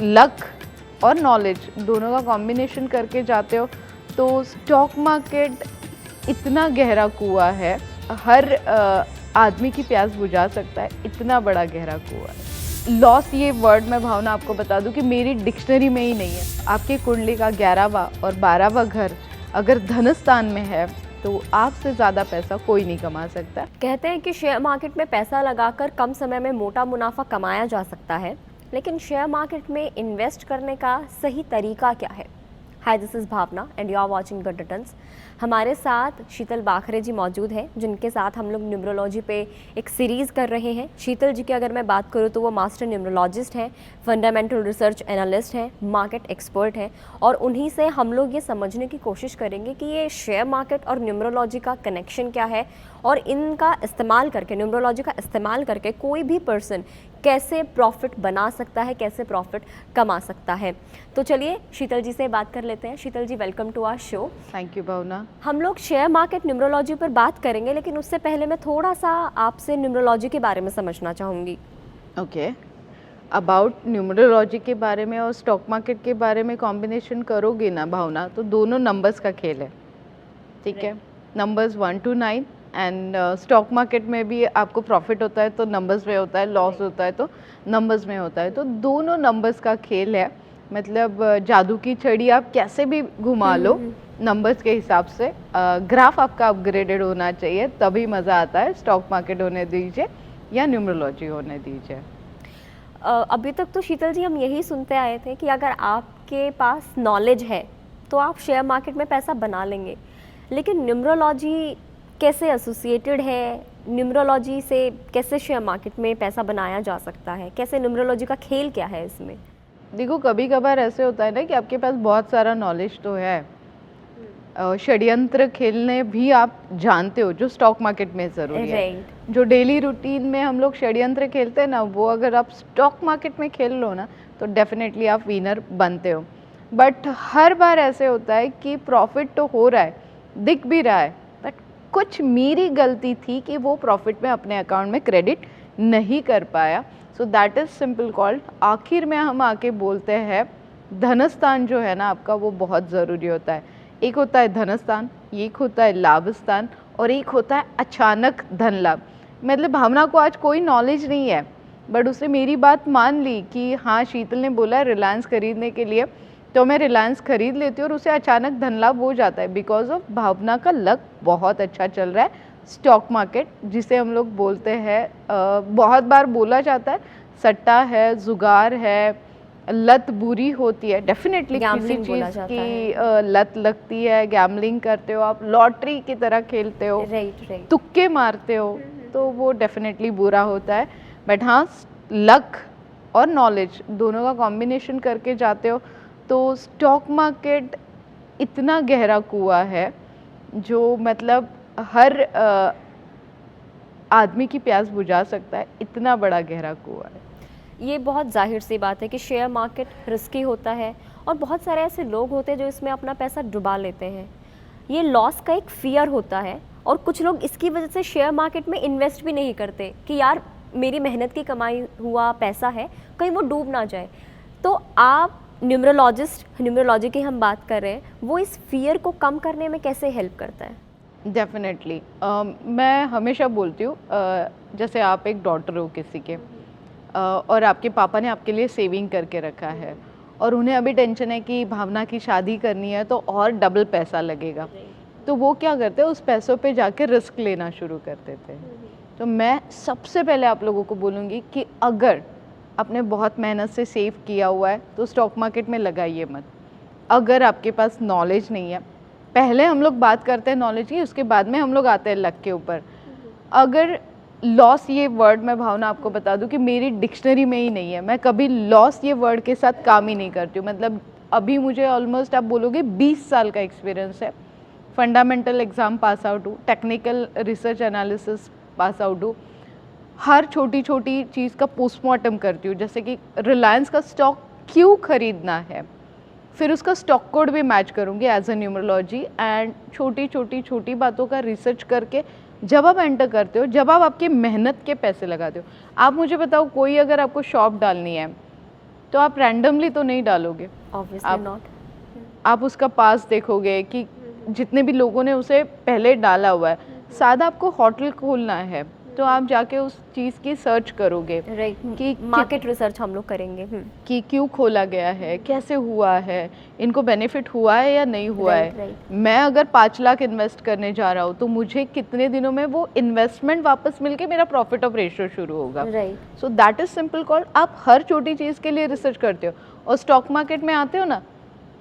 Luck और knowledge दोनों का कॉम्बिनेशन करके जाते हो तो स्टॉक मार्केट इतना गहरा कुआं है, हर आदमी की प्यास बुझा सकता है, इतना बड़ा गहरा कुआं है। लॉस ये वर्ड मैं भावना आपको बता दूं कि मेरी डिक्शनरी में ही नहीं है। आपकी कुंडली का 11वां और 12वां घर अगर धनस्थान में है तो आपसे ज़्यादा पैसा कोई नहीं कमा सकता। कहते हैं कि शेयर मार्केट में पैसा लगाकर कम समय में मोटा मुनाफा कमाया जा सकता है, लेकिन शेयर मार्केट में इन्वेस्ट करने का सही तरीका क्या है? Hi, this is Bhavana and you are watching Good Returns. हमारे साथ शीतल बाखरे जी मौजूद हैं, जिनके साथ हम लोग न्यूमरोलॉजी पे एक सीरीज़ कर रहे हैं। शीतल जी की अगर मैं बात करूँ तो वो मास्टर न्यूमरोलॉजिस्ट हैं, फंडामेंटल रिसर्च एनालिस्ट हैं, मार्केट एक्सपर्ट हैं, और उन्हीं से हम लोग ये समझने की कोशिश करेंगे कि ये शेयर मार्केट और न्यूमरोलॉजी का कनेक्शन क्या है और इनका इस्तेमाल करके, न्यूमरोलॉजी का इस्तेमाल करके कोई भी पर्सन कैसे प्रॉफिट बना सकता है, कैसे प्रॉफिट कमा सकता है। तो चलिए शीतल जी से बात कर लेते हैं। Sheetal ji, welcome to our show. Thank you Bhavna. हम लोग शेयर मार्केट न्यूमरोलॉजी पर बात करेंगे, लेकिन उससे पहले मैं थोड़ा सा आपसे न्यूमरोलॉजी के बारे में समझना चाहूँगी। ओके, अबाउट न्यूमरोलॉजी के बारे में और स्टॉक मार्केट के बारे में कॉम्बिनेशन करोगे ना भावना, तो दोनों नंबर्स का खेल है, ठीक है। Numbers 1 to 9 and stock market में भी आपको प्रॉफिट होता है तो नंबर्स में होता है, लॉस होता है तो नंबर्स में होता है, तो दोनों नंबर्स का खेल है। मतलब जादू की छड़ी आप कैसे भी घुमा लो नंबर्स के हिसाब से, ग्राफ आपका अपग्रेडेड होना चाहिए, तभी मज़ा आता है। स्टॉक मार्केट होने दीजिए या न्यूमरोलॉजी होने दीजिए। अभी तक तो शीतल जी हम यही सुनते आए थे कि अगर आपके पास नॉलेज है तो आप शेयर मार्केट में पैसा बना लेंगे, लेकिन न्यूमरोलॉजी कैसे एसोसिएटेड है? न्यूमरोलॉजी से कैसे शेयर मार्केट में पैसा बनाया जा सकता है? कैसे न्यूमरोलॉजी का खेल क्या है इसमें? देखो, कभी कभार ऐसे होता है ना कि आपके पास बहुत सारा नॉलेज तो है, षड्यंत्र खेलने भी आप जानते हो, जो स्टॉक मार्केट में ज़रूरी है। जो डेली रूटीन में हम लोग षड्यंत्र खेलते हैं ना, वो अगर आप स्टॉक मार्केट में खेल लो ना तो डेफिनेटली आप विनर बनते हो। बट हर बार ऐसे होता है कि प्रॉफिट तो हो रहा है, दिख भी रहा है, बट कुछ मेरी गलती थी कि वो प्रॉफिट में अपने अकाउंट में क्रेडिट नहीं कर पाया। So that is simple called, आखिर में हम आके बोलते हैं धनस्थान जो है ना आपका, वो बहुत ज़रूरी होता है। एक होता है धनस्थान, एक होता है लाभ स्थान, और एक होता है अचानक धन लाभ। मतलब भावना को आज कोई नॉलेज नहीं है, बट उसने मेरी बात मान ली कि हाँ, शीतल ने बोला रिलायंस खरीदने के लिए, तो मैं रिलायंस खरीद लेती हूँ और उसे अचानक धन लाभ हो जाता है बिकॉज ऑफ भावना का लक बहुत अच्छा चल रहा है। स्टॉक मार्केट जिसे हम लोग बोलते हैं, बहुत बार बोला जाता है सट्टा है, जुगार है, लत बुरी होती है। डेफिनेटली किसी चीज़ की लत लगती है, गैम्बलिंग करते हो आप, लॉटरी की तरह खेलते हो, तुक्के मारते हो, तो वो डेफिनेटली बुरा होता है। बट हाँ, लक और नॉलेज दोनों का कॉम्बिनेशन करके जाते हो तो स्टॉक मार्केट इतना गहरा कुआं है जो मतलब हर आदमी की प्यास बुझा सकता है, इतना बड़ा गहरा कुआं है। ये बहुत जाहिर सी बात है कि शेयर मार्केट रिस्की होता है और बहुत सारे ऐसे लोग होते हैं जो इसमें अपना पैसा डुबा लेते हैं। ये लॉस का एक फियर होता है और कुछ लोग इसकी वजह से शेयर मार्केट में इन्वेस्ट भी नहीं करते कि यार मेरी मेहनत की कमाई हुआ पैसा है, कहीं वो डूब ना जाए। तो आप न्यूमरोलॉजी की हम बात कर रहे हैं, वो इस फियर को कम करने में कैसे हेल्प करता है? डेफिनेटली मैं हमेशा बोलती हूँ, जैसे आप एक डॉटर हो किसी के, और आपके पापा ने आपके लिए सेविंग करके रखा है और उन्हें अभी टेंशन है कि भावना की शादी करनी है तो और डबल पैसा लगेगा, तो वो क्या करते हैं, उस पैसों पे जाके रिस्क लेना शुरू कर देते हैं। तो मैं सबसे पहले आप लोगों को बोलूँगी कि अगर आपने बहुत मेहनत से सेव किया हुआ है तो स्टॉक मार्केट में लगाइए मत। अगर आपके पास नॉलेज नहीं है, पहले हम लोग बात करते हैं नॉलेज की, उसके बाद में हम लोग आते हैं लक के ऊपर। अगर लॉस ये वर्ड मैं भावना आपको बता दूं कि मेरी डिक्शनरी में ही नहीं है, मैं कभी लॉस ये वर्ड के साथ काम ही नहीं करती हूँ। मतलब अभी मुझे ऑलमोस्ट आप बोलोगे 20 साल का एक्सपीरियंस है। फंडामेंटल एग्ज़ाम पास आउट हूँ, technical research analysis pass out हूँ, हर छोटी छोटी चीज़ का पोस्टमार्टम करती हूँ। जैसे कि रिलायंस का स्टॉक क्यों खरीदना है, फिर उसका स्टॉक कोड भी मैच करूँगी एज अ न्यूमरोलॉजी, एंड छोटी बातों का रिसर्च करके जब आप एंटर करते हो, जब आप आपकी मेहनत के पैसे लगाते हो। आप मुझे बताओ, कोई अगर आपको शॉप डालनी है तो आप रैंडमली तो नहीं डालोगे, ऑब्वियसली नॉट। आप उसका पास देखोगे कि जितने भी लोगों ने उसे पहले डाला हुआ है। सादा आपको होटल खोलना है तो आप जाके उस चीज़ की सर्च करोगे कि मार्केट रिसर्च हम लोग करेंगे कि क्यों खोला गया है, कैसे हुआ है, इनको बेनिफिट हुआ है या नहीं हुआ है। मैं अगर 5 लाख इन्वेस्ट करने जा रहा हूँ तो मुझे कितने दिनों में वो इन्वेस्टमेंट वापस मिलके मेरा प्रॉफिट ऑफ रेशियो शुरू होगा। So that is simple called, आप हर छोटी चीज़ के लिए रिसर्च करते हो। और स्टॉक मार्केट में आते हो ना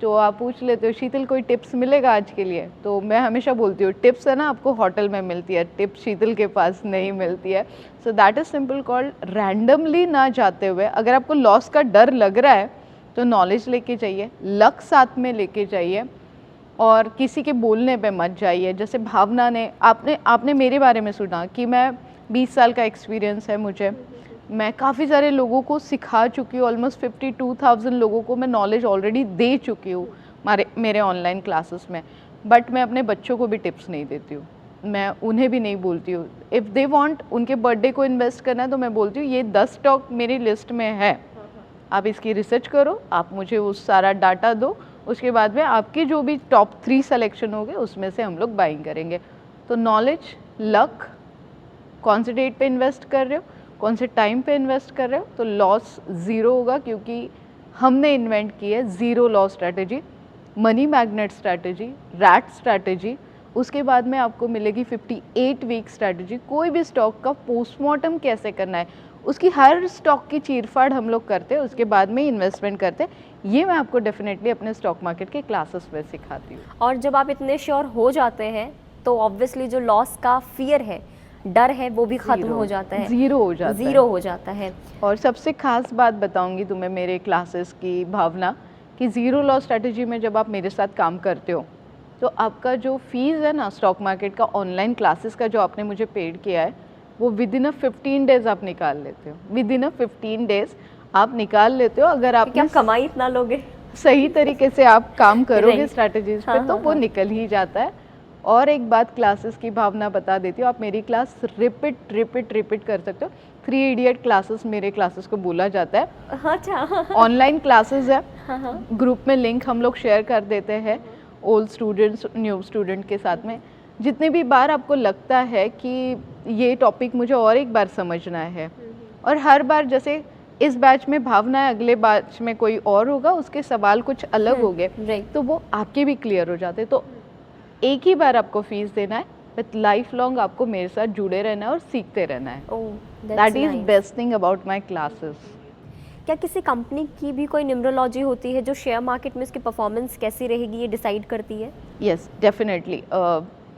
तो आप पूछ लेते हो शीतल कोई टिप्स मिलेगा आज के लिए, तो मैं हमेशा बोलती हूँ टिप्स है ना आपको होटल में मिलती है, टिप्स शीतल के पास नहीं मिलती है। So that is simple called, randomly ना जाते हुए अगर आपको लॉस का डर लग रहा है तो नॉलेज लेके जाइए, लक साथ में लेके जाइए और किसी के बोलने पे मत जाइए। जैसे भावना ने आपने मेरे बारे में सुना कि मैं 20 साल का एक्सपीरियंस है मुझे, मैं काफ़ी सारे लोगों को सिखा चुकी हूँ, ऑलमोस्ट 52,000 लोगों को मैं नॉलेज ऑलरेडी दे चुकी हूँ मेरे ऑनलाइन क्लासेस में। बट मैं अपने बच्चों को भी टिप्स नहीं देती हूँ, मैं उन्हें भी नहीं बोलती हूँ। इफ़ दे वांट उनके बर्थडे को इन्वेस्ट करना है तो मैं बोलती हूँ ये 10 स्टॉक मेरी लिस्ट में है, आप इसकी रिसर्च करो, आप मुझे उस सारा डाटा दो, उसके बाद में आपके जो भी टॉप 3 सिलेक्शन होंगे उसमें से हम लोग बाइंग करेंगे। तो नॉलेज, लक, कौन से डेट पे इन्वेस्ट कर रहे हो, कौन से टाइम पे इन्वेस्ट कर रहे हो, तो लॉस ज़ीरो होगा क्योंकि हमने इन्वेंट की है zero loss strategy, money magnet strategy, rat strategy. उसके बाद में आपको मिलेगी 58 वीक स्ट्रैटेजी, कोई भी स्टॉक का पोस्टमार्टम कैसे करना है, उसकी हर स्टॉक की चीरफाड़ हम लोग करते हैं, उसके बाद में इन्वेस्टमेंट करते हैं। ये मैं आपको डेफिनेटली अपने स्टॉक मार्केट के क्लासेस में सिखाती हूँ। और जब आप इतने श्योर हो जाते हैं तो ऑब्वियसली जो लॉस का फियर है, डर है, वो भी खत्म हो जाता है, ज़ीरो हो जाता है। और सबसे खास बात बताऊंगी तुम्हें मेरे क्लासेस की भावना, कि ज़ीरो लॉस स्ट्रैटेजी में जब आप मेरे साथ काम करते हो तो आपका जो फीस है ना स्टॉक मार्केट का, ऑनलाइन क्लासेस का जो आपने मुझे पेड किया है, वो विद इन अ 15 डेज आप निकाल लेते हो। विद इन अ 15 डेज आप निकाल लेते हो अगर आप क्या कमाई इतना लोगे, सही तरीके से आप काम करोगे स्ट्रैटेजीज पे, तो वो निकल ही जाता है। और एक बात क्लासेस की भावना बता देती हूँ, आप मेरी क्लास रिपीट कर सकते हो। 3 इडियट क्लासेस मेरे क्लासेस को बोला जाता है। अच्छा, ऑनलाइन क्लासेस है, ग्रुप में लिंक हम लोग शेयर कर देते हैं ओल्ड स्टूडेंट्स न्यू स्टूडेंट के साथ में। जितने भी बार आपको लगता है कि ये टॉपिक मुझे और एक बार समझना है, और हर बार जैसे इस बैच में भावना है, अगले बैच में कोई और होगा, उसके सवाल कुछ अलग हो गए तो वो आपके भी क्लियर हो जाते। तो एक ही बार आपको फीस देना है, बट लाइफ लॉन्ग आपको मेरे साथ जुड़े रहना है और सीखते रहना है। That is best thing about my classes. क्या किसी कंपनी की भी कोई न्यूमरोलॉजी होती है जो शेयर मार्केट में उसकी परफॉर्मेंस कैसी रहेगी ये डिसाइड करती है? Yes, definitely.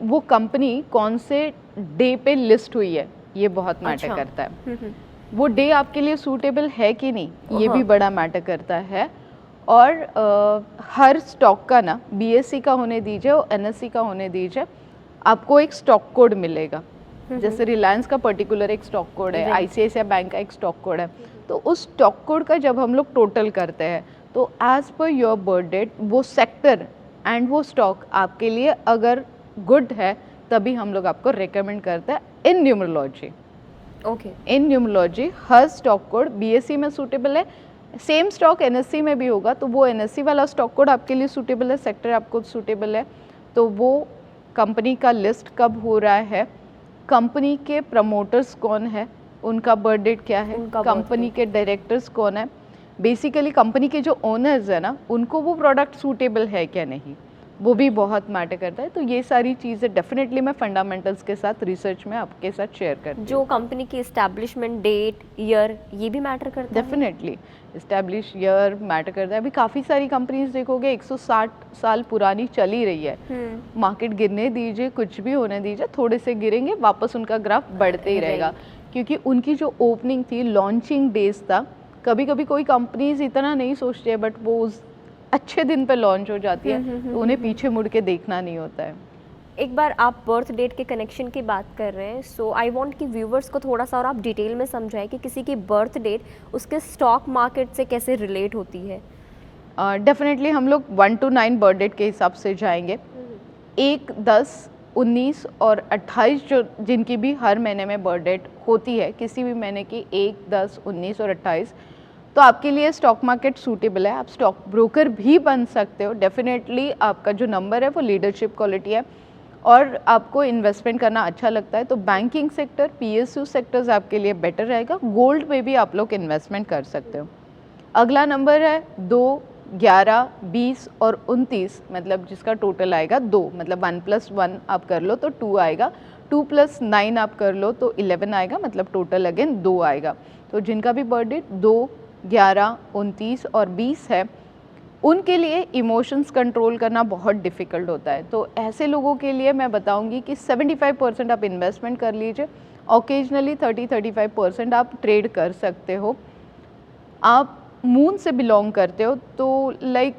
वो कंपनी कौन से डे पे लिस्ट हुई है ये बहुत मैटर करता है। वो डे आपके लिए सूटेबल है कि नहीं ये भी बड़ा मैटर करता है। और हर स्टॉक का ना, बीएससी का होने दीजिए और एनएससी का होने दीजिए, आपको एक स्टॉक कोड मिलेगा। जैसे रिलायंस का पर्टिकुलर एक स्टॉक कोड है, आईसीआईसीआई बैंक का एक स्टॉक कोड है। तो उस स्टॉक कोड का जब हम लोग टोटल करते हैं तो as per your birth date वो सेक्टर एंड वो स्टॉक आपके लिए अगर गुड है तभी हम लोग आपको रेकमेंड करते हैं इन न्यूमरोलॉजी। इन न्यूमरोलॉजी हर स्टॉक कोड बीएससी में सूटेबल है, सेम स्टॉक एनएससी में भी होगा तो वो एनएससी वाला स्टॉक कोड आपके लिए सूटेबल है, सेक्टर आपको सूटेबल है। तो वो कंपनी का लिस्ट कब हो रहा है, कंपनी के प्रमोटर्स कौन है, उनका बर्थ डेट क्या है, कंपनी के डायरेक्टर्स कौन है, बेसिकली कंपनी के जो ओनर्स है ना उनको वो प्रोडक्ट सूटेबल है क्या नहीं, वो भी बहुत मैटर करता है। तो ये सारी चीज़ें डेफिनेटली मैं फंडामेंटल्स के साथ रिसर्च में आपके साथ शेयर करती हूँ। जो कंपनी की इस्टेब्लिशमेंट डेट, ईयर, ये भी मैटर करता है? डेफिनेटली इस्टेब्लिश ईयर मैटर करता है। अभी काफ़ी सारी कंपनीज देखोगे 160 साल पुरानी चली रही है। मार्केट गिरने दीजिए, कुछ भी होने दीजिए, थोड़े से गिरेंगे वापस उनका ग्राफ बढ़ते ही रहेगा, क्योंकि उनकी जो ओपनिंग थी, लॉन्चिंग डेज था। कभी कभी कोई कंपनीज इतना नहीं सोचती है बट वो उस अच्छे दिन पे लॉन्च हो जाती है तो उन्हें पीछे मुड़ के देखना नहीं होता है। एक बार आप बर्थ डेट के कनेक्शन की बात कर रहे हैं, सो आई वांट कि व्यूवर्स को थोड़ा सा और आप डिटेल में समझाएं कि किसी की बर्थ डेट उसके स्टॉक मार्केट से कैसे रिलेट होती है। डेफिनेटली हम लोग 1 to 9 बर्थ डेट के हिसाब से जाएंगे। 1, 10, 19 और 28 जो जिनकी भी हर महीने में बर्थ डेट होती है, किसी भी महीने की 1, 10, 19 और 28, तो आपके लिए स्टॉक मार्केट सूटेबल है। आप स्टॉक ब्रोकर भी बन सकते हो। डेफिनेटली आपका जो नंबर है वो लीडरशिप क्वालिटी है और आपको इन्वेस्टमेंट करना अच्छा लगता है, तो बैंकिंग सेक्टर, PSU सेक्टर्स आपके लिए बेटर रहेगा। गोल्ड में भी आप लोग इन्वेस्टमेंट कर सकते हो। अगला नंबर है 2, 11, 20 और 29, मतलब जिसका टोटल आएगा 2, मतलब 1 + 1 आप कर लो तो 2 आएगा, 2 + 9 आप कर लो तो 11 आएगा, मतलब टोटल अगेन 2 आएगा। तो जिनका भी बर्थडे 2, 11, 29 और 20 है, उनके लिए इमोशंस कंट्रोल करना बहुत डिफ़िकल्ट होता है। तो ऐसे लोगों के लिए मैं बताऊंगी कि 75% आप इन्वेस्टमेंट कर लीजिए, ओकेजनली 30-35% आप ट्रेड कर सकते हो। आप मून से बिलोंग करते हो तो लाइक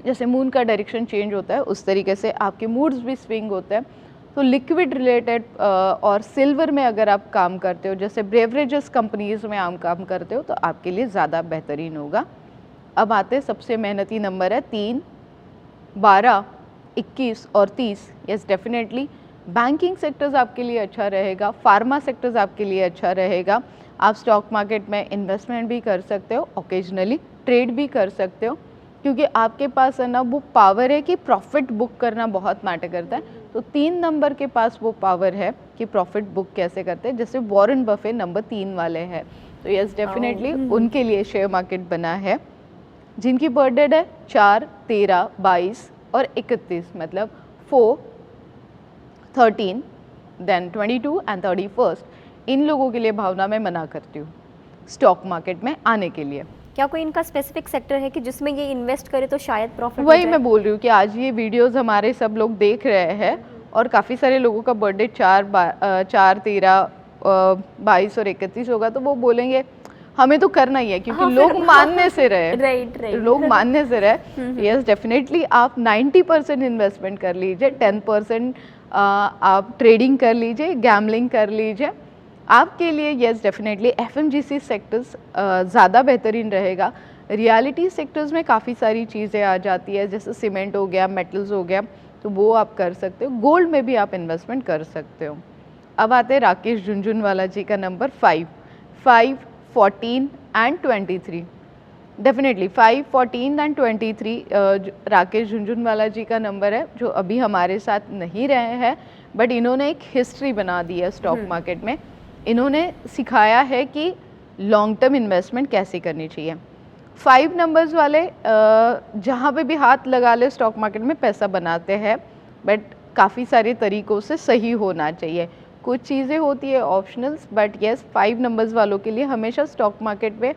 जैसे मून का डायरेक्शन चेंज होता है उस तरीके से आपके मूड्स भी स्विंग होते हैं। तो लिक्विड रिलेटेड और सिल्वर में अगर आप काम करते हो, जैसे ब्रेवरेजेस कंपनीज में आप काम करते हो, तो आपके लिए ज़्यादा बेहतरीन होगा। अब आते सबसे मेहनती नंबर है 3, 12, 21 और 30। यस, डेफिनेटली बैंकिंग सेक्टर्स आपके लिए अच्छा रहेगा, फार्मा सेक्टर्स आपके लिए अच्छा रहेगा। आप स्टॉक मार्केट में इन्वेस्टमेंट भी कर सकते हो, ओकेजनली ट्रेड भी कर सकते हो, क्योंकि आपके पास है ना वो पावर है कि प्रॉफिट बुक करना बहुत मैटर करता है। तो 3 नंबर के पास वो पावर है कि प्रॉफिट बुक कैसे करते हैं, जैसे वॉरेन बफे नंबर 3 वाले हैं। तो यस, डेफिनेटली उनके लिए शेयर मार्केट बना है। जिनकी बर्थडे है 4, 13, 22 और 31, मतलब 4, 13, देन 22 एंड 31, इन लोगों के लिए भावना मैं मना करती हूँ स्टॉक मार्केट में आने के लिए। क्या कोई इनका स्पेसिफिक सेक्टर है कि जिसमें ये इन्वेस्ट करे तो शायद प्रॉफिट? वही मैं बोल रही हूँ कि आज ये वीडियोस हमारे सब लोग देख रहे हैं और काफ़ी सारे लोगों का बर्थडे 4, 13, 22 और 31 होगा, तो वो बोलेंगे हमें तो करना ही है, क्योंकि लोग मानने से रहे। राइट। लोग मानने से रहे। यस, डेफिनेटली आप 90% इन्वेस्टमेंट कर लीजिए, 10% आप ट्रेडिंग कर लीजिए, गैम्बलिंग कर लीजिए। आपके लिए यस, डेफिनेटली FMGC सेक्टर्स ज़्यादा बेहतरीन रहेगा। रियलिटी सेक्टर्स में काफ़ी सारी चीज़ें आ जाती है, जैसे सीमेंट हो गया, मेटल्स हो गया, तो वो आप कर सकते हो। गोल्ड में भी आप इन्वेस्टमेंट कर सकते हो। अब आते हैं राकेश झुनझुनवाला जी का number 5, 14 and 23। Definitely 5, 14 and 23 Rakesh Jhunjhunwala ji का नंबर है, जो अभी हमारे साथ नहीं रहे हैं, बट इन्होंने एक हिस्ट्री बना दी है स्टॉक मार्केट में। इन्होंने सिखाया है कि लॉन्ग टर्म इन्वेस्टमेंट कैसे करनी चाहिए। 5 नंबर्स वाले जहाँ पे भी हाथ लगा ले स्टॉक मार्केट में पैसा बनाते हैं, बट काफ़ी सारे तरीक़ों से सही होना चाहिए। कुछ चीज़ें होती है ऑप्शनल्स, बट येस 5 नंबर्स वालों के लिए हमेशा स्टॉक मार्केट में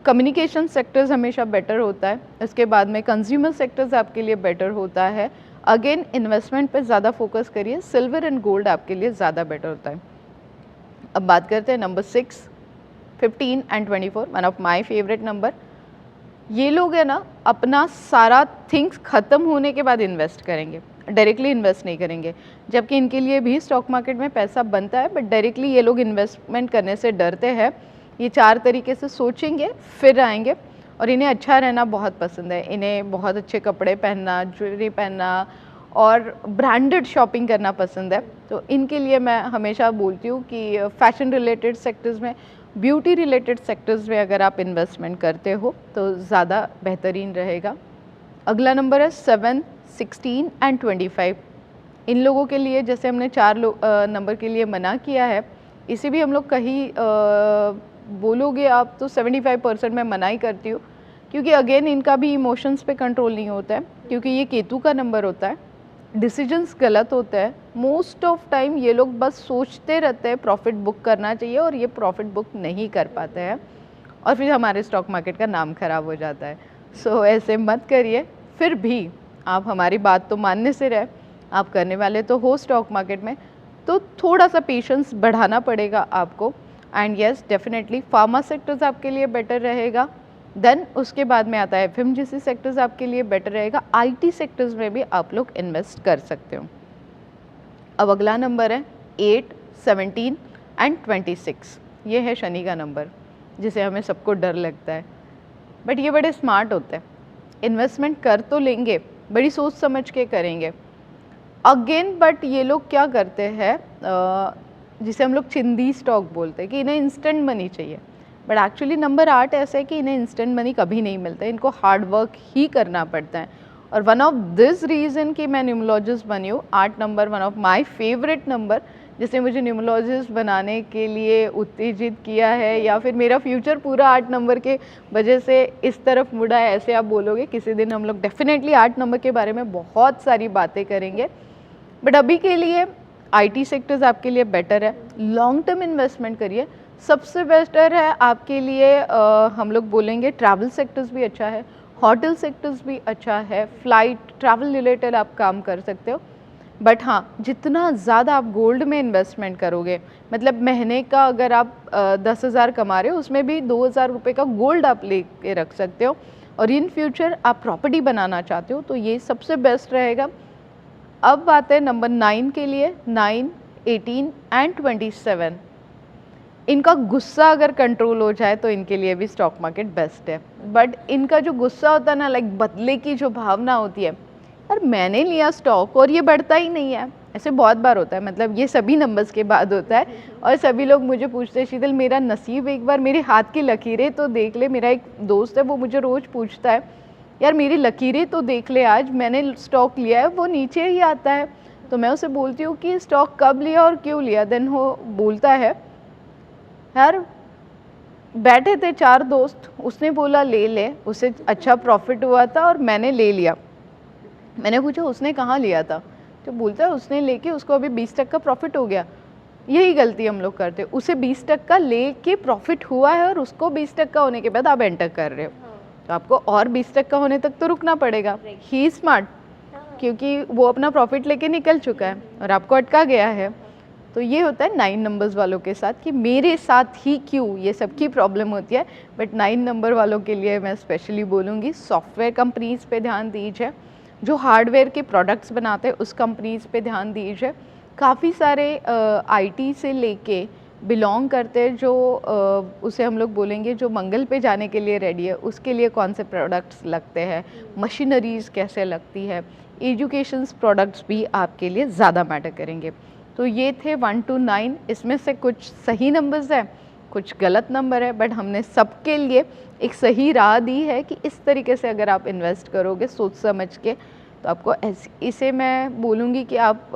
कम्युनिकेशन सेक्टर्स हमेशा बेटर होता है। इसके बाद में कंज्यूमर सेक्टर्स आपके लिए बेटर होता है। अगेन इन्वेस्टमेंट पे ज़्यादा फोकस करिए, सिल्वर एंड गोल्ड आपके लिए ज़्यादा बेटर होता है। अब बात करते हैं number 6, 15 and 24, one of my favourite number. ये लोग है ना अपना सारा थिंग्स ख़त्म होने के बाद इन्वेस्ट करेंगे, डायरेक्टली इन्वेस्ट नहीं करेंगे, जबकि इनके लिए भी स्टॉक मार्केट में पैसा बनता है, बट डायरेक्टली ये लोग इन्वेस्टमेंट करने से डरते हैं। ये 4 तरीके से सोचेंगे फिर आएंगे, और इन्हें अच्छा रहना बहुत पसंद है। इन्हें बहुत अच्छे कपड़े पहनना, ज्वेलरी पहनना और ब्रांडेड शॉपिंग करना पसंद है। तो इनके लिए मैं हमेशा बोलती हूँ कि फैशन रिलेटेड सेक्टर्स में, ब्यूटी रिलेटेड सेक्टर्स में अगर आप इन्वेस्टमेंट करते हो तो ज़्यादा बेहतरीन रहेगा। अगला नंबर है 7, 16 एंड 25। इन लोगों के लिए जैसे हमने 4 नंबर के लिए मना किया है, इसे भी हम लोग कहीं बोलोगे आप तो 75% मैं मना ही करती हूँ, क्योंकि अगेन इनका भी इमोशंस पे कंट्रोल नहीं होता है, क्योंकि ये केतु का नंबर होता है। डिसीजंस गलत होता है। मोस्ट ऑफ टाइम ये लोग बस सोचते रहते हैं प्रॉफिट बुक करना चाहिए, और ये प्रॉफिट बुक नहीं कर पाते हैं, और फिर हमारे स्टॉक मार्केट का नाम खराब हो जाता है। सो ऐसे मत करिए। फिर भी आप हमारी बात तो मानने से रहे, आप करने वाले तो हो स्टॉक मार्केट में, तो थोड़ा सा पेशेंस बढ़ाना पड़ेगा आपको। And yes, definitely pharma sectors आपके लिए बेटर रहेगा। देन उसके बाद में आता है FMGC सेक्टर्स आपके लिए बेटर रहेगा। IT सेक्टर्स में भी आप लोग इन्वेस्ट कर सकते हो। अब अगला नंबर है 8, 17 एंड 26। ये है शनि का नंबर, जिसे हमें सबको डर लगता है, बट ये बड़े स्मार्ट होते हैं। इन्वेस्टमेंट कर तो लेंगे, बड़ी सोच समझ के करेंगे अगेन, बट ये लोग क्या करते हैं, जिसे हम लोग चिंदी स्टॉक बोलते हैं, कि इन्हें इंस्टेंट मनी चाहिए। बट एक्चुअली नंबर 8 ऐसा है कि इन्हें इंस्टेंट मनी कभी नहीं मिलता, इनको हार्ड वर्क ही करना पड़ता है। और वन ऑफ दिस रीज़न कि मैं न्यूमरोलॉजिस्ट बनी हूँ, 8 number one of my favourite number, जिसने मुझे न्यूमरोलॉजिस्ट बनाने के लिए उत्तेजित किया है, या फिर मेरा फ्यूचर पूरा 8 नंबर के वजह से इस तरफ मुड़ा है, ऐसे आप बोलोगे। किसी दिन हम लोग डेफिनेटली 8 नंबर के बारे में बहुत सारी बातें करेंगे, बट अभी के लिए IT सेक्टर्स आपके लिए बेटर है। लॉन्ग टर्म इन्वेस्टमेंट करिए, सबसे बेटर है आपके लिए। हम लोग बोलेंगे ट्रैवल सेक्टर्स भी अच्छा है, होटल सेक्टर्स भी अच्छा है, फ्लाइट ट्रैवल रिलेटेड आप काम कर सकते हो। बट हाँ, जितना ज़्यादा आप गोल्ड में इन्वेस्टमेंट करोगे, मतलब महीने का अगर आप 10,000 कमा रहे हो, उसमें भी 2,000 रुपये का गोल्ड आप ले के रख सकते हो। और इन फ्यूचर आप प्रॉपर्टी बनाना चाहते हो तो ये सबसे बेस्ट रहेगा। अब बात है नंबर 9 के लिए। 9, 18 एंड 27, इनका गुस्सा अगर कंट्रोल हो जाए तो इनके लिए भी स्टॉक मार्केट बेस्ट है। बट इनका जो गुस्सा होता है ना, लाइक बदले की जो भावना होती है, यार मैंने लिया स्टॉक और ये बढ़ता ही नहीं है, ऐसे बहुत बार होता है। मतलब ये सभी नंबर्स के बाद होता है। और सभी लोग मुझे पूछते हैं, शीतल मेरा नसीब एक बार मेरे हाथ की लकीरें तो देख ले। मेरा एक दोस्त है, वो मुझे रोज़ पूछता है, यार मेरी लकीरें तो देख ले, आज मैंने स्टॉक लिया है वो नीचे ही आता है। तो मैं उसे बोलती हूँ कि स्टॉक कब लिया और क्यों लिया। देन वो बोलता है, यार बैठे थे 4 दोस्त, उसने बोला ले ले, उसे अच्छा प्रॉफिट हुआ था और मैंने ले लिया। मैंने पूछा उसने कहाँ लिया था, तो बोलता है उसने लेके उसको अभी 20% प्रॉफिट हो गया। यही गलती हम लोग करते हैं, उसे 20% लेके प्रॉफिट हुआ है और उसको 20% होने के बाद आप एंटर कर रहे हो, तो आपको और 20% होने तक तो रुकना पड़ेगा। ही स्मार्ट, क्योंकि वो अपना प्रॉफिट लेके निकल चुका है और आपको अटका गया है। तो ये होता है 9 नंबर्स वालों के साथ कि मेरे साथ ही क्यों, ये सबकी प्रॉब्लम होती है। बट 9 नंबर वालों के लिए मैं स्पेशली बोलूँगी, सॉफ्टवेयर कंपनीज पे ध्यान दीजिए, जो हार्डवेयर के प्रोडक्ट्स बनाते हैं उस कंपनीज पे ध्यान दीजिए। काफ़ी सारे IT से लेके बिलोंग करते हैं, जो उसे हम लोग बोलेंगे जो मंगल पे जाने के लिए रेडी है, उसके लिए कौन से प्रोडक्ट्स लगते हैं, मशीनरीज़ कैसे लगती है, एजुकेशंस प्रोडक्ट्स भी आपके लिए ज़्यादा मैटर करेंगे। तो ये थे 1 to 9। इसमें से कुछ सही नंबर्स हैं, कुछ गलत नंबर है, बट हमने सबके लिए एक सही राह दी है कि इस तरीके से अगर आप इन्वेस्ट करोगे सोच समझ के, तो आपको इसे मैं बोलूँगी कि आप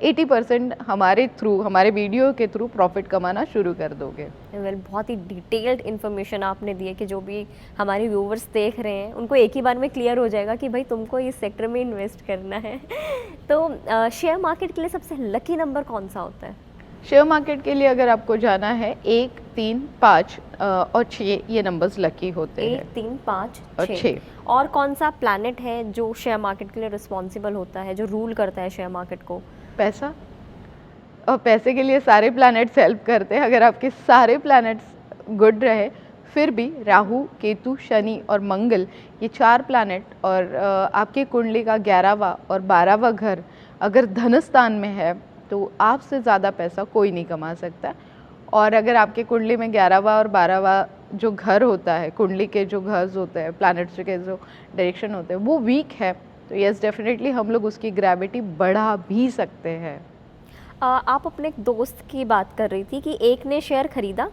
80% हमारे थ्रू, हमारे वीडियो के थ्रू प्रॉफिट कमाना शुरू कर दोगे। वेल, बहुत ही डिटेल्ड इन्फॉर्मेशन आपने दी है कि जो भी हमारे व्यूवर्स देख रहे हैं उनको एक ही बार में क्लियर हो जाएगा कि भाई तुमको इस सेक्टर में इन्वेस्ट करना है। तो शेयर मार्केट के लिए सबसे लकी नंबर कौन सा होता है? शेयर मार्केट के लिए अगर आपको जाना है 1, 3, 5 और 6, ये नंबर्स लकी होते हैं। 1, 3, 5, और 6। और कौन सा प्लैनेट है जो शेयर मार्केट के लिए रिस्पॉन्सिबल होता है, जो रूल करता है शेयर मार्केट को? पैसा। और पैसे के लिए सारे प्लैनेट्स हेल्प करते हैं। अगर आपके सारे प्लैनेट्स गुड रहे, फिर भी राहु, केतु, शनि और मंगल, ये 4 प्लैनेट, और आपके कुंडली का 11वां और 12वां घर अगर धन स्थान में है, तो आपसे ज़्यादा पैसा कोई नहीं कमा सकता। और अगर आपके कुंडली में 11वां और 12वां जो घर होता है, कुंडली के जो घर होते हैं, प्लैनेट्स के जो डायरेक्शन होते हैं, वो वीक है, तो यस डेफिनेटली हम लोग उसकी ग्रेविटी बढ़ा भी सकते हैं। आप अपने एक दोस्त की बात कर रही थी कि एक ने शेयर खरीदा,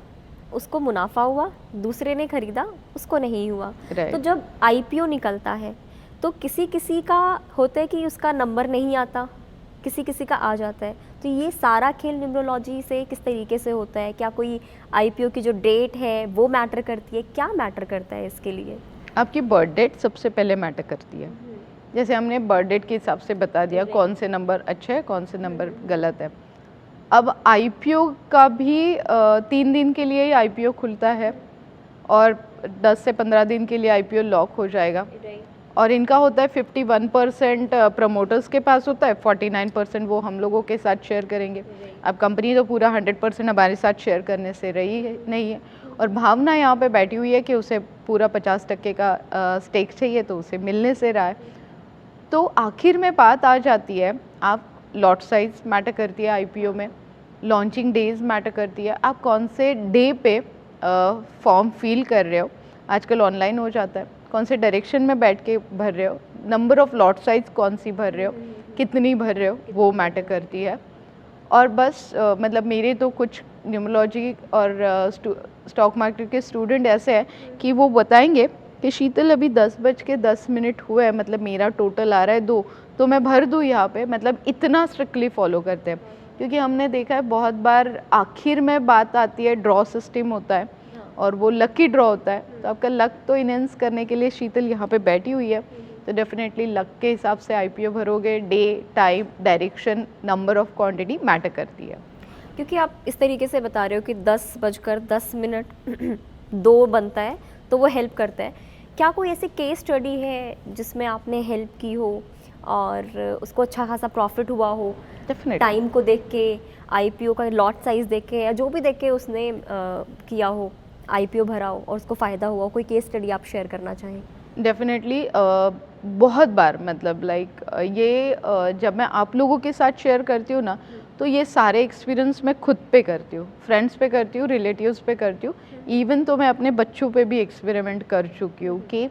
उसको मुनाफा हुआ, दूसरे ने खरीदा, उसको नहीं हुआ। तो जब IPO निकलता है तो किसी किसी का होता है कि उसका नंबर नहीं आता, किसी किसी का आ जाता है। तो ये सारा खेल न्यूमरोलॉजी से किस तरीके से होता है? क्या कोई IPO की जो डेट है वो मैटर करती है? क्या मैटर करता है इसके लिए? आपकी बर्थ डेट सबसे पहले मैटर करती है। जैसे हमने बर्थ डेट के हिसाब से बता दिया कौन से नंबर अच्छे हैं, कौन से नंबर गलत है। अब IPO का भी 3 दिन के लिए ही IPO खुलता है और 10 से 15 दिन के लिए IPO लॉक हो जाएगा। और इनका होता है 51% प्रमोटर्स के पास होता है, 49% वो हम लोगों के साथ शेयर करेंगे। अब कंपनी तो पूरा 100% हमारे साथ शेयर करने से रही है नहीं है, और भावना यहाँ पे बैठी हुई है कि उसे पूरा 50% का स्टेक चाहिए, तो उसे मिलने से रहा है। तो आखिर में बात आ जाती है, आप लॉट साइज मैटर करती है IPO में, लॉन्चिंग डेज मैटर करती है, आप कौन से डे पे फॉर्म फिल कर रहे हो, आजकल ऑनलाइन हो जाता है, कौन से डायरेक्शन में बैठ के भर रहे हो, नंबर ऑफ लॉट साइज कौन सी भर रहे हो, कितनी भर रहे हो, वो मैटर करती है। और बस मतलब मेरे तो कुछ न्यूमरोलॉजी और स्टॉक मार्केट के स्टूडेंट ऐसे हैं कि वो बताएंगे कि शीतल अभी 10:10 हुए हैं, मतलब मेरा टोटल आ रहा है 2, तो मैं भर दूँ यहाँ पे, मतलब इतना स्ट्रिक्टली फॉलो करते हैं। क्योंकि हमने देखा है बहुत बार आखिर में बात आती है, ड्रॉ सिस्टम होता है और वो लकी ड्रॉ होता है, तो आपका लक तो इनहेंस करने के लिए शीतल यहाँ पे बैठी हुई है। तो डेफिनेटली लक के हिसाब से आईपीओ भरोगे, day, time, direction, number of quantity matter करती है। क्योंकि आप इस तरीके से बता रहे हो कि 10:10 2 बनता है तो वो हेल्प करता है, क्या कोई ऐसी केस स्टडी है जिसमें आपने हेल्प की हो और उसको अच्छा खासा प्रॉफिट हुआ हो? डेफिनेटली टाइम को देख के, आईपीओ का लॉट साइज देख के, या जो भी देख के उसने किया हो, आईपीओ भरा हो और उसको फ़ायदा हुआ, कोई केस स्टडी आप शेयर करना चाहें? डेफिनेटली बहुत बार, मतलब लाइक ये जब मैं आप लोगों के साथ शेयर करती हूँ ना, तो ये सारे एक्सपीरियंस मैं खुद पे करती हूँ, फ्रेंड्स पे करती हूँ, रिलेटिव्स पे करती हूँ, इवन तो मैं अपने बच्चों पे भी एक्सपेरिमेंट कर चुकी हूँ कि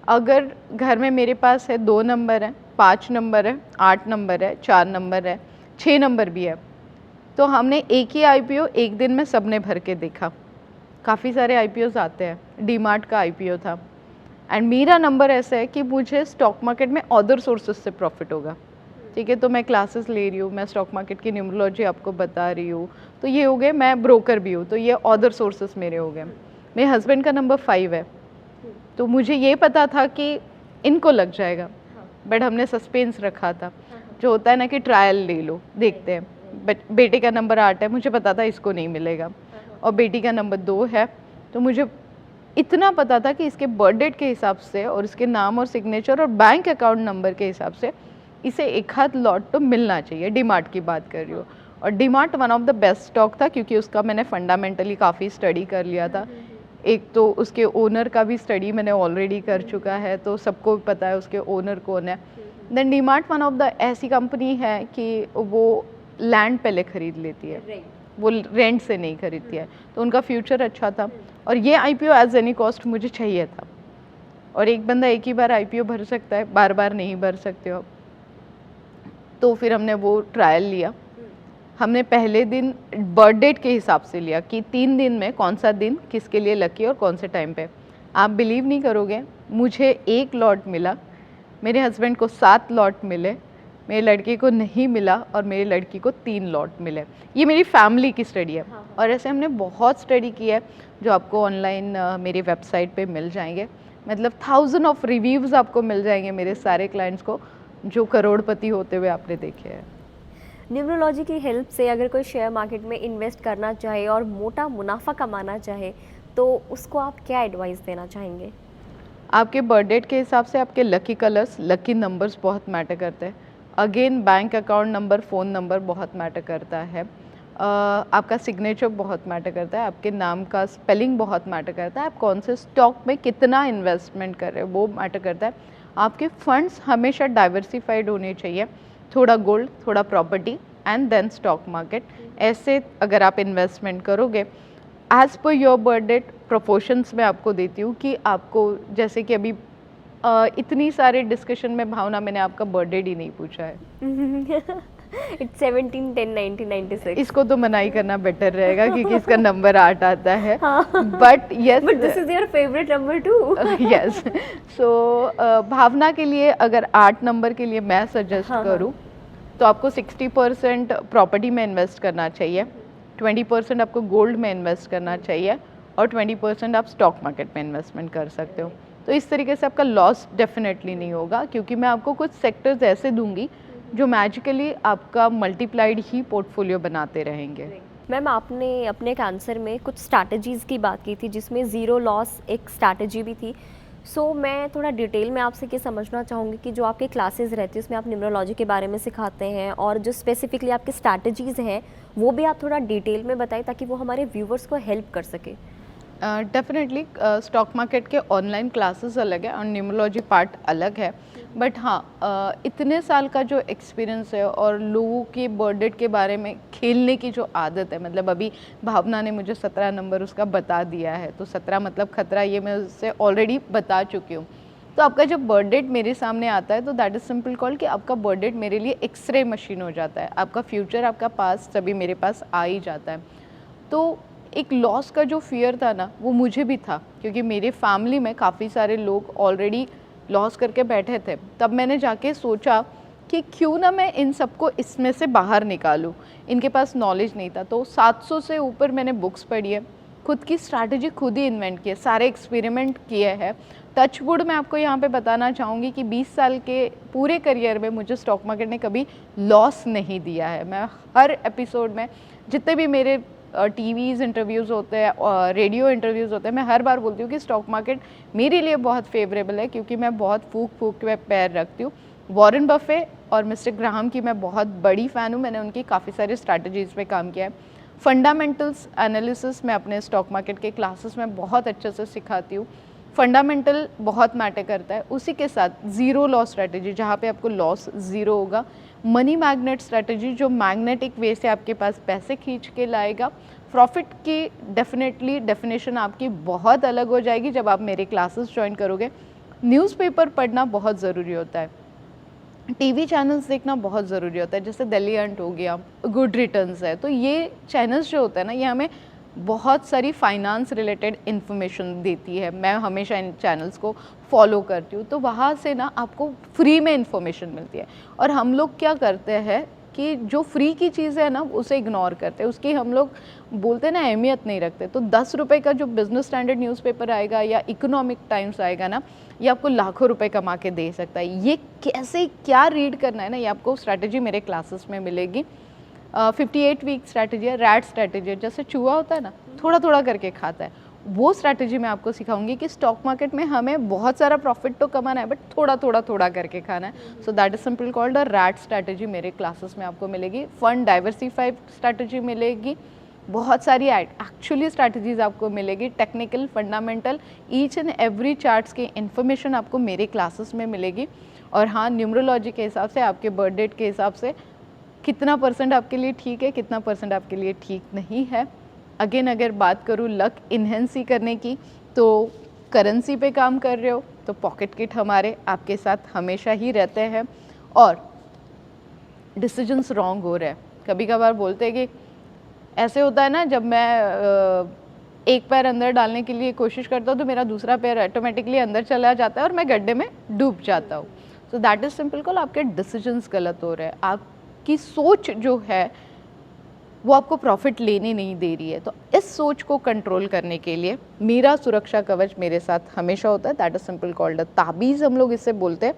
अगर घर में मेरे पास है 2 नंबर है, 5 नंबर है, 8 नंबर है, 4 नंबर है, 6 नंबर भी है, तो हमने एक ही आईपीओ एक दिन में सबने भर के देखा। काफ़ी सारे आईपीओज आते हैं, डीमार्ट का आईपीओ था एंड मेरा नंबर ऐसा है कि मुझे स्टॉक मार्केट में अदर सोर्सेज से प्रॉफिट होगा। ठीक है, तो मैं क्लासेस ले रही हूँ, मैं स्टॉक मार्केट की न्यूमरोलॉजी आपको बता रही हूँ, तो ये हो गए, मैं ब्रोकर भी हूँ, तो ये अदर सोर्सेज मेरे हो गए। मेरे हस्बैंड का नंबर 5 है, तो मुझे ये पता था कि इनको लग जाएगा, बट हमने सस्पेंस रखा था, जो होता है ना कि ट्रायल ले लो, देखते हैं। बेटे का नंबर 8 है, मुझे पता था इसको नहीं मिलेगा, और बेटी का नंबर 2 है, तो मुझे इतना पता था कि इसके बर्थ डेट के हिसाब से और इसके नाम और सिग्नेचर और बैंक अकाउंट नंबर के हिसाब से इसे एक हाथ लॉट तो मिलना चाहिए। डीमार्ट की बात कर रही हूँ, और DMart one of the best stock था क्योंकि उसका मैंने फंडामेंटली काफ़ी स्टडी कर लिया था। एक तो उसके ओनर का भी स्टडी मैंने ऑलरेडी कर चुका है, तो सबको पता है उसके ओनर कौन है। Then DMart one of the ऐसी कंपनी है कि वो लैंड पहले ख़रीद लेती है, वो रेंट से नहीं खरीदती है, तो उनका फ्यूचर अच्छा था। और ये आईपीओ एज एनी कॉस्ट मुझे चाहिए था, और एक बंदा एक ही बार आईपीओ भर सकता है, बार बार नहीं भर सकते हो। तो फिर हमने वो ट्रायल लिया। हमने पहले दिन बर्थ डेट के हिसाब से लिया कि 3 दिन में कौन सा दिन किसके लिए लकी और कौन से टाइम पे। आप बिलीव नहीं करोगे, मुझे 1 लॉट मिला, मेरे हस्बैंड को 7 लॉट मिले, मेरे लड़के को नहीं मिला, और मेरी लड़की को 3 लॉट मिले। ये मेरी फैमिली की स्टडी है। और ऐसे हमने बहुत स्टडी की है जो आपको ऑनलाइन मेरी वेबसाइट पे मिल जाएंगे, मतलब 1000 ऑफ रिव्यूज़ आपको मिल जाएंगे मेरे सारे क्लाइंट्स को जो करोड़पति होते हुए आपने देखे हैं। न्यूमरोलॉजी की हेल्प से अगर कोई शेयर मार्केट में इन्वेस्ट करना चाहे और मोटा मुनाफा कमाना चाहे, तो उसको आप क्या एडवाइस देना चाहेंगे? आपके बर्थ डेट के हिसाब से आपके लकी कलर्स, लकी नंबर्स बहुत मैटर करते हैं। Again bank account number, phone number बहुत मैटर करता है। आपका सिग्नेचर बहुत मैटर करता है, आपके नाम का स्पेलिंग बहुत मैटर करता है, आप कौन से स्टॉक में कितना इन्वेस्टमेंट कर रहे हो वो मैटर करता है। आपके फंड्स हमेशा डाइवर्सिफाइड होने चाहिए, थोड़ा गोल्ड, थोड़ा property and then stock market. ऐसे अगर आप इन्वेस्टमेंट करोगे as per your birth date, proportions में आपको देती हूँ कि आपको, जैसे कि अभी इतनी सारे डिस्कशन में भावना, मैंने आपका बर्थ डेट ही नहीं पूछा है। It's 17/10/1996. इसको तो मनाही करना बेटर रहेगा क्योंकि इसका नंबर 8 आता है, but yes, But this is your favorite number too. Yes. So Bhavna के लिए अगर 8 नंबर के लिए मैं सजेस्ट करूँ तो आपको 60% प्रॉपर्टी में इन्वेस्ट करना चाहिए, 20% आपको गोल्ड में इन्वेस्ट करना चाहिए, और 20% आप स्टॉक मार्केट में इन्वेस्टमेंट कर सकते हो। तो इस तरीके से आपका लॉस डेफिनेटली नहीं होगा, क्योंकि मैं आपको कुछ सेक्टर्स ऐसे दूंगी जो मैजिकली आपका मल्टीप्लाइड ही पोर्टफोलियो बनाते रहेंगे। मैम, आपने अपने एक आंसर में कुछ स्ट्रैटेजीज़ की बात की थी जिसमें ज़ीरो लॉस एक स्ट्रैटेजी भी थी। सो मैं थोड़ा डिटेल में आपसे ये समझना चाहूँगी कि जो आपके क्लासेस रहती है उसमें आप न्यूमरोलॉजी के बारे में सिखाते हैं, और जो स्पेसिफिकली आपकी स्ट्रैटेजीज़ हैं वो भी आप थोड़ा डिटेल में बताएं ताकि वो हमारे व्यूवर्स को हेल्प कर सके। डेफिनेटली स्टॉक मार्केट के ऑनलाइन क्लासेस अलग है और न्यूमरोलॉजी पार्ट अलग है, बट हाँ इतने साल का जो एक्सपीरियंस है और लोगों के बर्थ डेट के बारे में खेलने की जो आदत है, मतलब अभी भावना ने मुझे 17 नंबर उसका बता दिया है, तो 17 मतलब खतरा, ये मैं उससे ऑलरेडी बता चुकी हूँ। तो आपका जब बर्थ डेट मेरे सामने आता है तो दैट इज़ सिंपल कॉल कि आपका बर्थ डेट मेरे लिए एक्सरे मशीन हो जाता है, आपका फ्यूचर, आपका पास्ट सभी मेरे पास आ ही जाता है। तो एक लॉस का जो फियर था ना वो मुझे भी था, क्योंकि मेरे फैमिली में काफ़ी सारे लोग ऑलरेडी लॉस करके बैठे थे। तब मैंने जाके सोचा कि क्यों ना मैं इन सबको इसमें से बाहर निकालूं। इनके पास नॉलेज नहीं था, तो 700 से ऊपर मैंने बुक्स पढ़ी है, खुद की स्ट्रैटेजी खुद ही इन्वेंट की है, सारे एक्सपेरिमेंट किए हैं। टचवुड मैं आपको यहाँ पे बताना चाहूँगी कि 20 साल के पूरे करियर में मुझे स्टॉक मार्केट ने कभी लॉस नहीं दिया है। मैं हर एपिसोड में, जितने भी मेरे टीवीज़ इंटरव्यूज़ होते हैं और रेडियो इंटरव्यूज़ होते हैं, मैं हर बार बोलती हूँ कि स्टॉक मार्केट मेरे लिए बहुत फेवरेबल है, क्योंकि मैं बहुत फूक फूक पे पैर रखती हूँ। वॉरेन बफे और मिस्टर ग्राहम की मैं बहुत बड़ी फ़ैन हूँ, मैंने उनकी काफ़ी सारी स्ट्रैटेजीज़ पे काम किया है। फंडामेंटल्स एनालिसिस मैं अपने स्टॉक मार्केट के क्लासेस में बहुत अच्छे से सिखाती हूँ। फंडामेंटल बहुत मैटर करता है, उसी के साथ ज़ीरो लॉस स्ट्रैटेजी, जहाँ पे आपको लॉस ज़ीरो होगा। मनी मैग्नेट स्ट्रैटेजी, जो मैग्नेटिक वे से आपके पास पैसे खींच के लाएगा। प्रॉफिट की डेफिनेटली डेफिनेशन आपकी बहुत अलग हो जाएगी जब आप मेरे क्लासेस ज्वाइन करोगे। न्यूज़पेपर पढ़ना बहुत ज़रूरी होता है, टीवी चैनल्स देखना बहुत ज़रूरी होता है, जैसे दिल्ली हंट हो गया, गुड रिटर्न्स है। तो ये चैनल्स जो होता है ना, ये हमें बहुत सारी फाइनेंस रिलेटेड इन्फॉर्मेशन देती है। मैं हमेशा इन चैनल्स को फॉलो करती हूँ, तो वहाँ से ना आपको फ्री में इन्फॉर्मेशन मिलती है। और हम लोग क्या करते हैं कि जो फ्री की चीज़ है ना उसे इग्नोर करते हैं, उसकी हम लोग बोलते हैं ना अहमियत नहीं रखते। तो 10 रुपये का जो बिजनेस स्टैंडर्ड न्यूज़पेपर आएगा या इकोनॉमिक टाइम्स आएगा ना, ये आपको लाखों रुपए कमा के दे सकता है। ये कैसे क्या रीड करना है ना, ये आपको स्ट्रैटेजी मेरे क्लासेस में मिलेगी। 58 वीक स्ट्रैटेजी है, रैट स्ट्रैटेजी है, जैसे चूहा होता है ना थोड़ा थोड़ा करके खाता है, वो स्ट्रैटेजी मैं आपको सिखाऊंगी कि स्टॉक मार्केट में हमें बहुत सारा प्रॉफिट तो कमाना है, बट थोड़ा थोड़ा थोड़ा करके खाना है। So that is simple called a rat strategy, मेरे क्लासेस में आपको मिलेगी। फंड डाइवर्सिफाइड स्ट्रैटेजी मिलेगी, बहुत सारी एक्चुअली स्ट्रैटेजीज आपको मिलेगी, technical, fundamental, each and every charts की इन्फॉर्मेशन आपको मेरे क्लासेस में मिलेगी। और हाँ, न्यूमरोलॉजी के हिसाब से, आपके बर्थ डेट के हिसाब से कितना % आपके लिए ठीक है, कितना % आपके लिए ठीक नहीं है। अगेन अगर बात करूँ लक इन्हेंस ही करने की, तो करेंसी पे काम कर रहे हो तो पॉकेट किट हमारे आपके साथ हमेशा ही रहते हैं। और डिसीजंस रॉन्ग हो रहे हैं, कभी कभार बोलते हैं कि ऐसे होता है ना, जब मैं एक पैर अंदर डालने के लिए कोशिश करता हूँ तो मेरा दूसरा पैर ऑटोमेटिकली अंदर चला जाता है और मैं गड्ढे में डूब जाता हूँ। So that is simple call, आपके डिसीजंस गलत हो रहे हैं, आपकी सोच जो है वो आपको प्रॉफिट लेने नहीं दे रही है। तो इस सोच को कंट्रोल करने के लिए मेरा सुरक्षा कवच मेरे साथ हमेशा होता है, दैट इज सिंपल कॉल्ड ताबीज़, हम लोग इससे बोलते हैं।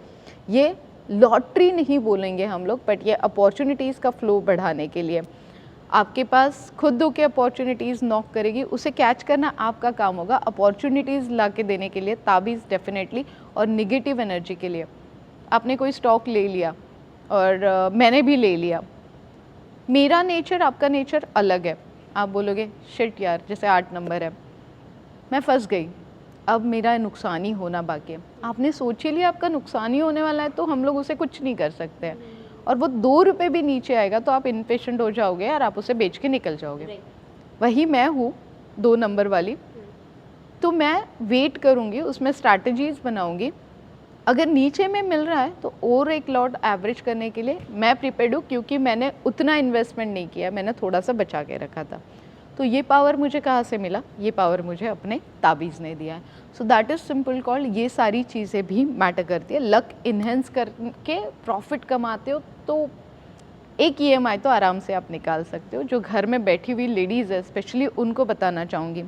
ये लॉटरी नहीं बोलेंगे हम लोग, बट ये अपॉर्चुनिटीज़ का फ्लो बढ़ाने के लिए आपके पास खुद होके अपॉर्चुनिटीज़ नॉक करेगी, उसे कैच करना आपका काम होगा। अपॉर्चुनिटीज़ ला के देने के लिए ताबीज़ डेफिनेटली। और निगेटिव एनर्जी के लिए, आपने कोई स्टॉक ले लिया और मैंने भी ले लिया, मेरा नेचर आपका नेचर अलग है, आप बोलोगे शिट यार, जैसे 8 नंबर है, मैं फंस गई, अब मेरा नुकसान ही होना बाकी है। आपने सोच ही लिया आपका नुकसान ही होने वाला है, तो हम लोग उसे कुछ नहीं कर सकते हैं। और वो 2 रुपये भी नीचे आएगा तो आप इनपेशेंट हो जाओगे और आप उसे बेच के निकल जाओगे। वही मैं हूँ 2 नंबर वाली, तो मैं वेट करूँगी, उसमें स्ट्रैटेजीज़ बनाऊँगी। अगर नीचे में मिल रहा है तो और एक लॉट एवरेज करने के लिए मैं प्रिपेयर्ड हूँ, क्योंकि मैंने उतना इन्वेस्टमेंट नहीं किया, मैंने थोड़ा सा बचा के रखा था। तो ये पावर मुझे कहाँ से मिला? ये पावर मुझे अपने ताबीज़ ने दिया है। So that is simple called, ये सारी चीज़ें भी मैटर करती है। लक इन्हेंस करके प्रॉफिट कमाते हो तो एक EMI तो आराम से आप निकाल सकते हो। जो घर में बैठी हुई लेडीज़ है स्पेशली, उनको बताना चाहूँगी,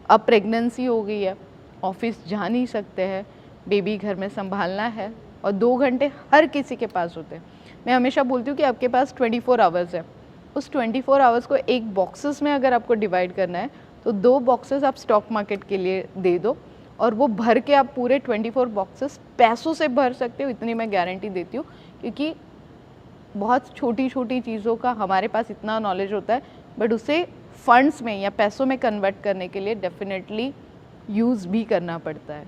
अब प्रेगनेंसी हो गई है, ऑफिस जा नहीं सकते हैं, बेबी घर में संभालना है और 2 घंटे हर किसी के पास होते हैं। मैं हमेशा बोलती हूँ कि आपके पास 24 आवर्स है, उस 24 आवर्स को एक बॉक्सेस में अगर आपको डिवाइड करना है तो 2 बॉक्सेस आप स्टॉक मार्केट के लिए दे दो, और वो भर के आप पूरे 24 बॉक्सेस पैसों से भर सकते हो, इतनी मैं गारंटी देती हूँ। क्योंकि बहुत छोटी छोटी चीज़ों का हमारे पास इतना नॉलेज होता है, बट उसे फंड्स में या पैसों में कन्वर्ट करने के लिए डेफिनेटली यूज़ भी करना पड़ता है।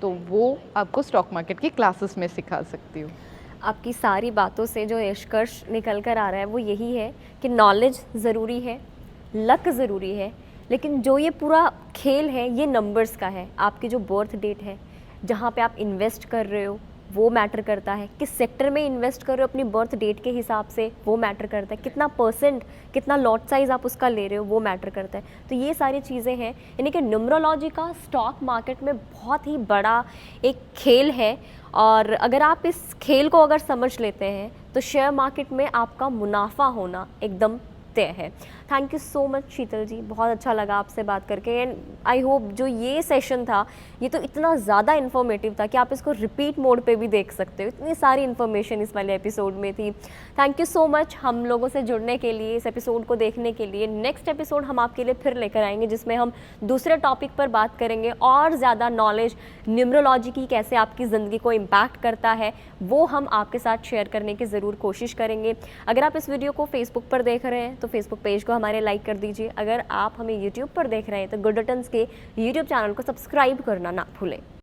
तो वो आपको स्टॉक मार्केट की क्लासेस में सिखा सकती हूँ। आपकी सारी बातों से जो निष्कर्ष निकल कर आ रहा है वो यही है कि नॉलेज ज़रूरी है, लक ज़रूरी है, लेकिन जो ये पूरा खेल है ये नंबर्स का है। आपकी जो बर्थ डेट है, जहाँ पे आप इन्वेस्ट कर रहे हो, वो मैटर करता है, किस सेक्टर में इन्वेस्ट कर रहे हो अपनी बर्थ डेट के हिसाब से वो मैटर करता है, कितना परसेंट, कितना लॉट साइज आप उसका ले रहे हो वो मैटर करता है। तो ये सारी चीज़ें हैं, यानी कि न्यूमरोलॉजी का स्टॉक मार्केट में बहुत ही बड़ा एक खेल है। और अगर आप इस खेल को अगर समझ लेते हैं तो शेयर मार्केट में आपका मुनाफा होना एकदम तय है। थैंक यू सो मच शीतल जी, बहुत अच्छा लगा आपसे बात करके। एंड आई होप जो ये सेशन था ये तो इतना ज़्यादा इन्फॉर्मेटिव था कि आप इसको रिपीट मोड पे भी देख सकते हो, इतनी सारी इन्फॉर्मेशन इस वाले एपिसोड में थी। थैंक यू सो मच हम लोगों से जुड़ने के लिए, इस एपिसोड को देखने के लिए। नेक्स्ट एपिसोड हम आपके लिए फिर लेकर आएंगे जिसमें हम दूसरे टॉपिक पर बात करेंगे और ज़्यादा नॉलेज न्यूमरोलॉजी की कैसे आपकी ज़िंदगी को इम्पैक्ट करता है वो हम आपके साथ शेयर करने की ज़रूर कोशिश करेंगे। अगर आप इस वीडियो को फेसबुक पर देख रहे हैं तो फेसबुक पेज को हमारे लाइक कर दीजिए। अगर आप हमें यूट्यूब पर देख रहे हैं तो गुड रिटर्न्स के यूट्यूब चैनल को सब्सक्राइब करना ना भूलें।